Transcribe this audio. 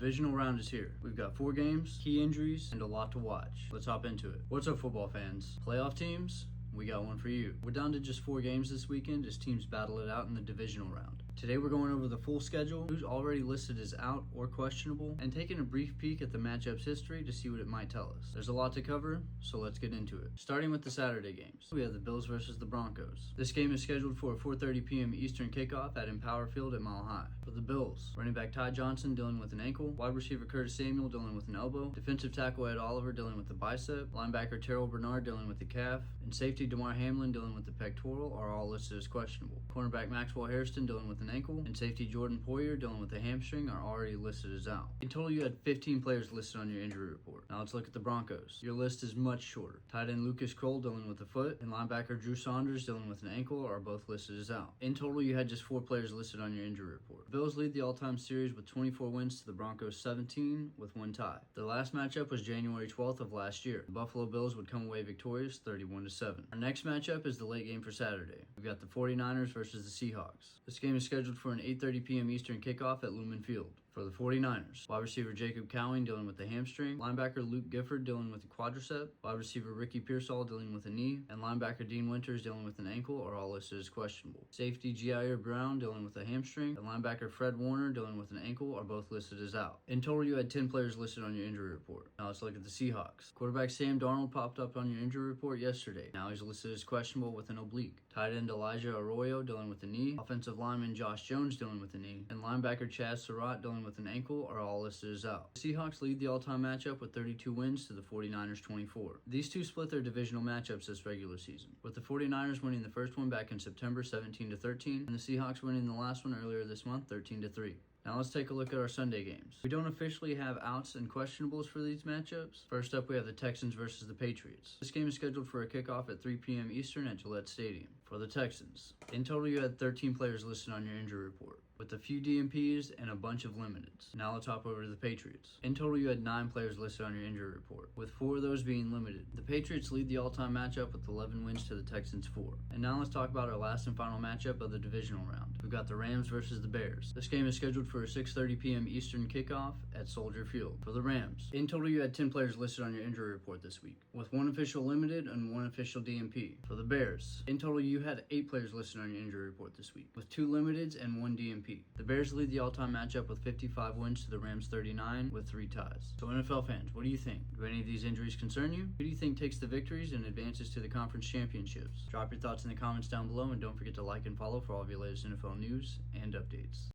Divisional Round is here. We've got 4 games, key injuries, and a lot to watch. Let's hop into it. What's up, football fans? Playoff teams? We got one for you. We're down to just 4 games this weekend as teams battle it out in the Divisional Round. Today we're going over the full schedule, who's already listed as out or questionable, and taking a brief peek at the matchup's history to see what it might tell us. There's a lot to cover, so let's get into it. Starting with the Saturday games, we have the Bills versus the Broncos. This game is scheduled for a 4:30 p.m. Eastern kickoff at Empower Field at Mile High. For the Bills, running back Ty Johnson dealing with an ankle, wide receiver Curtis Samuel dealing with an elbow, defensive tackle Ed Oliver dealing with the bicep, linebacker Terrel Bernard dealing with the calf, and safety Damar Hamlin dealing with the pectoral are all listed as questionable. Cornerback Maxwell Hairston dealing with an ankle, and safety Jordan Poyer dealing with the hamstring are already listed as out. In total, you had 15 players listed on your injury report. Now let's look at the Broncos. Your list is much shorter. Tight end Lucas Krull dealing with the foot, and linebacker Drew Saunders dealing with an ankle are both listed as out. In total, you had just 4 players listed on your injury report. The Bills lead the all-time series with 24 wins to the Broncos 17 with 1 tie. The last matchup was January 12th of last year. The Buffalo Bills would come away victorious 31-7. Our next matchup is the late game for Saturday. We've got the 49ers versus the Seahawks. This game is scheduled for an 8:30 p.m. Eastern kickoff at Lumen Field. For the 49ers, wide receiver Jacob Cowing dealing with the hamstring, linebacker Luke Gifford dealing with the quadricep, wide receiver Ricky Pearsall dealing with a knee, and linebacker Dean Winters dealing with an ankle are all listed as questionable. Safety Jair Brown dealing with a hamstring, and linebacker Fred Warner dealing with an ankle are both listed as out. In total, you had 10 players listed on your injury report. Now let's look at the Seahawks. Quarterback Sam Darnold popped up on your injury report yesterday. Now he's listed as questionable with an oblique. Tight end Elijah Arroyo dealing with a knee, offensive lineman Josh Jones dealing with a knee, and linebacker Chaz Surratt dealing with an ankle are all listed as out. The Seahawks lead the all-time matchup with 32 wins to the 49ers 24. These two split their divisional matchups this regular season, with the 49ers winning the first one back in September 17-13, and the Seahawks winning the last one earlier this month 13-3. Now let's take a look at our Sunday games. We don't officially have outs and questionables for these matchups. First up, we have the Texans versus the Patriots. This game is scheduled for a kickoff at 3 p.m. Eastern at Gillette Stadium. For the Texans, in total you had 13 players listed on your injury report, with a few DNPs and a bunch of limiteds. Now let's hop over to the Patriots. In total you had 9 players listed on your injury report, with 4 of those being limited. The Patriots lead the all-time matchup with 11 wins to the Texans 4. And now let's talk about our last and final matchup of the Divisional Round. We've got the Rams versus the Bears. This game is scheduled for a 6:30 p.m. Eastern kickoff at Soldier Field. For the Rams, in total you had 10 players listed on your injury report this week, with 1 official limited and 1 official DNP. For the Bears, in total you had 8 players listed on your injury report this week, with 2 limiteds and 1 DNP. The Bears lead the all-time matchup with 55 wins to the Rams 39 with 3 ties. So NFL fans, what do you think? Do any of these injuries concern you? Who do you think takes the victories and advances to the conference championships? Drop your thoughts in the comments down below, and don't forget to like and follow for all of your latest NFL news and updates.